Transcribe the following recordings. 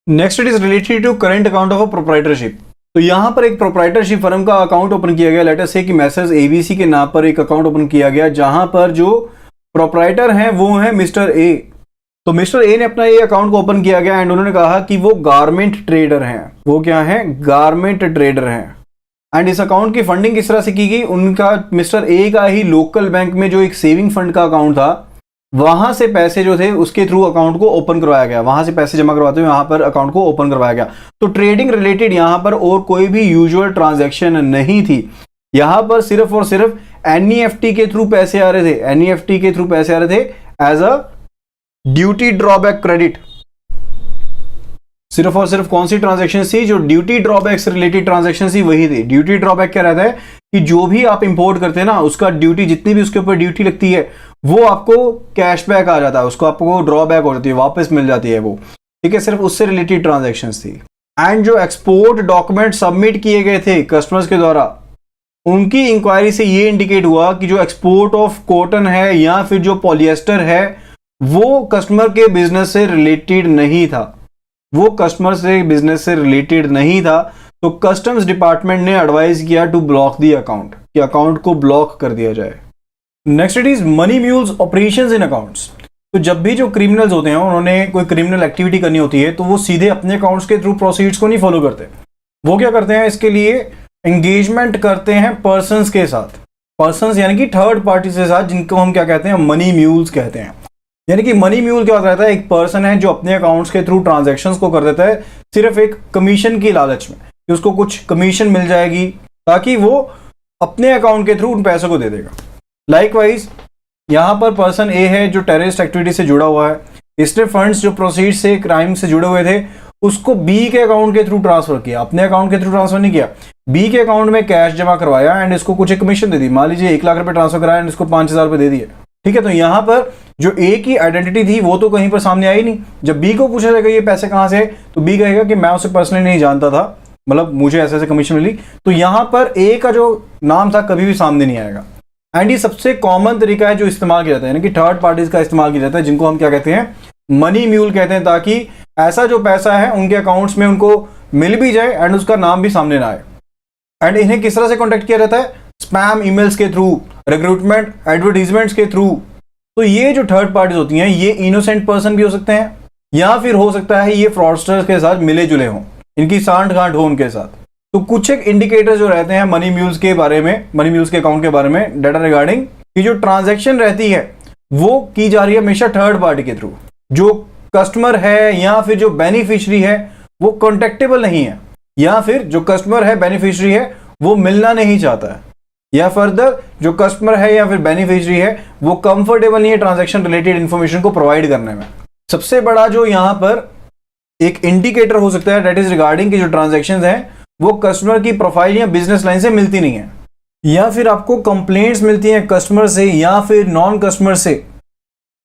Next it is related to current account of a proprietorship. तो यहाँ पर एक प्रोप्राइटरशिप फर्म का अकाउंट ओपन किया गया, लेट अस से कि मैसर्स एबीसी के नाम पर एक अकाउंट ओपन किया गया, जहां पर जो प्रोप्राइटर हैं वो है मिस्टर ए। तो मिस्टर ए ने अपना ये अकाउंट को ओपन किया गया एंड उन्होंने कहा कि वो गारमेंट ट्रेडर हैं। वो क्या है? गारमेंट ट्रेडर हैं। एंड इस अकाउंट की फंडिंग किस तरह से की गई? उनका मिस्टर ए का ही लोकल बैंक में जो एक सेविंग फंड का अकाउंट था, वहां से पैसे जो थे उसके थ्रू अकाउंट को ओपन करवाया गया। वहां से पैसे जमा करवाते हुए यहां पर अकाउंट को ओपन करवाया गया। तो ट्रेडिंग रिलेटेड यहां पर और कोई भी यूजुअल ट्रांजैक्शन नहीं थी। यहां पर सिर्फ और सिर्फ एनईएफटी के थ्रू पैसे आ रहे थे। एनईएफटी के थ्रू पैसे आ रहे थे as a duty drawback credit. सिर्फ और सिर्फ कौन सी ट्रांजैक्शन थी? जो ड्यूटी ड्रॉबैक से रिलेटेड ट्रांजैक्शन थी वही थी। ड्यूटी ड्रॉबैक क्या रहता है कि जो भी आप इंपोर्ट करते हैं ना, उसका ड्यूटी, जितनी भी उसके ऊपर ड्यूटी लगती है, वो आपको कैशबैक आ जाता है, उसको आपको ड्रॉबैक हो जाती है, वापस मिल जाती है वो। ठीक है, सिर्फ उससे रिलेटेड ट्रांजैक्शंस थी। एंड जो एक्सपोर्ट डॉक्यूमेंट सबमिट किए गए थे कस्टमर्स के द्वारा, उनकी इंक्वायरी से ये इंडिकेट हुआ कि जो एक्सपोर्ट ऑफ कॉटन है या फिर जो पॉलिएस्टर है, वो कस्टमर के बिजनेस से रिलेटेड नहीं था। वो कस्टमर से बिजनेस से रिलेटेड नहीं था। तो कस्टम्स डिपार्टमेंट ने एडवाइज किया टू ब्लॉक दी अकाउंट, कि अकाउंट को ब्लॉक कर दिया जाए। Next it is money mules operations in accounts. तो जब भी जो क्रिमिनल्स होते हैं, उन्होंने कोई क्रिमिनल एक्टिविटी करनी होती है, तो वो सीधे अपने अकाउंट्स के थ्रू प्रोसीड्स को नहीं फॉलो करते। वो क्या करते हैं? इसके लिए एंगेजमेंट करते हैं पर्सन्स के साथ। पर्सन्स यानी कि थर्ड पार्टी के साथ, जिनको हम क्या कहते हैं? मनी म्यूल्स कहते हैं। यानी कि मनी म्यूल क्या रहता है? एक पर्सन है जो अपने अकाउंट्स के थ्रू ट्रांजैक्शंस को कर देता है सिर्फ एक कमीशन की लालच में, कि उसको कुछ कमीशन मिल जाएगी, ताकि वो अपने अकाउंट के थ्रू उन पैसों को दे देगा। लाइकवाइज यहां पर पर्सन ए है जो टेररिस्ट एक्टिविटी से जुड़ा हुआ है। इसने फंड्स जो प्रोसीड से क्राइम से जुड़े हुए थे, उसको बी के अकाउंट के थ्रू ट्रांसफर किया, अपने अकाउंट के थ्रू ट्रांसफर नहीं किया। बी के अकाउंट में कैश जमा करवाया एंड इसको कुछ एक कमीशन दे दी। मान लीजिए 1 लाख रुपए ट्रांसफर कराया एंड इसको 5,000 रुपए दे दिए। ठीक है, तो यहां पर जो ए की आइडेंटिटी थी वो तो कहीं पर सामने आई नहीं। जब बी को पूछा जाएगा ये पैसे कहां से, तो बी कहेगा कि मैं उसे पर्सनली नहीं जानता था, मतलब मुझे ऐसे ऐसे कमीशन मिली। तो यहां पर ए का जो नाम था कभी भी सामने नहीं आएगा। एंड ये सबसे कॉमन तरीका है जो इस्तेमाल किया जाता है, यानी कि थर्ड पार्टीज का इस्तेमाल किया जाता है, जिनको हम क्या कहते हैं? मनी म्यूल कहते हैं, ताकि ऐसा जो पैसा है उनके अकाउंट्स में उनको मिल भी जाए एंड उसका नाम भी सामने ना आए। एंड इन्हें किस तरह से कॉन्टेक्ट किया जाता है? स्पैम ईमेल्स के थ्रू, रिक्रूटमेंट एडवर्टीजमेंट्स के थ्रू। तो ये जो थर्ड पार्टीज होती हैं, ये इनोसेंट पर्सन भी हो सकते हैं, या फिर हो सकता है ये फ्रॉडस्टर्स के साथ मिले जुले हों, इनकी सांठ गांठ हो उनके साथ। तो कुछ एक इंडिकेटर जो रहते हैं मनी म्यूल्स के बारे में, मनी म्यूल्स के अकाउंट के बारे में, डाटा रिगार्डिंग कि जो ट्रांजैक्शन रहती है वो की जा रही है हमेशा थर्ड पार्टी के थ्रू। जो कस्टमर है या फिर जो बेनिफिशियरी है वो कॉन्टेक्टेबल नहीं है, या फिर जो कस्टमर है बेनिफिशियरी है वो मिलना नहीं चाहता है, या फर्दर जो कस्टमर है या फिर बेनिफिशियरी है वो कंफर्टेबल नहीं है ट्रांजैक्शन रिलेटेड इंफॉर्मेशन को प्रोवाइड करने में। सबसे बड़ा जो यहां पर एक इंडिकेटर हो सकता है, दैट इज रिगार्डिंग कि जो ट्रांजैक्शंस हैं वो कस्टमर की प्रोफाइल या बिजनेस लाइन से मिलती नहीं है, या फिर आपको कंप्लेंट्स मिलती हैं कस्टमर से या फिर नॉन कस्टमर से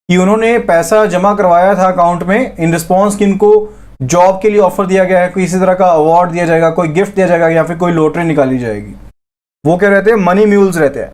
कि उन्होंने पैसा जमा करवाया था अकाउंट में, इन रिस्पॉन्स कि इनको जॉब के लिए ऑफर दिया गया है, किसी तरह का अवार्ड दिया जाएगा, कोई गिफ्ट दिया जाएगा, या फिर कोई लॉटरी निकाली जाएगी। वो क्या रहते हैं? मनी म्यूल्स रहते हैं।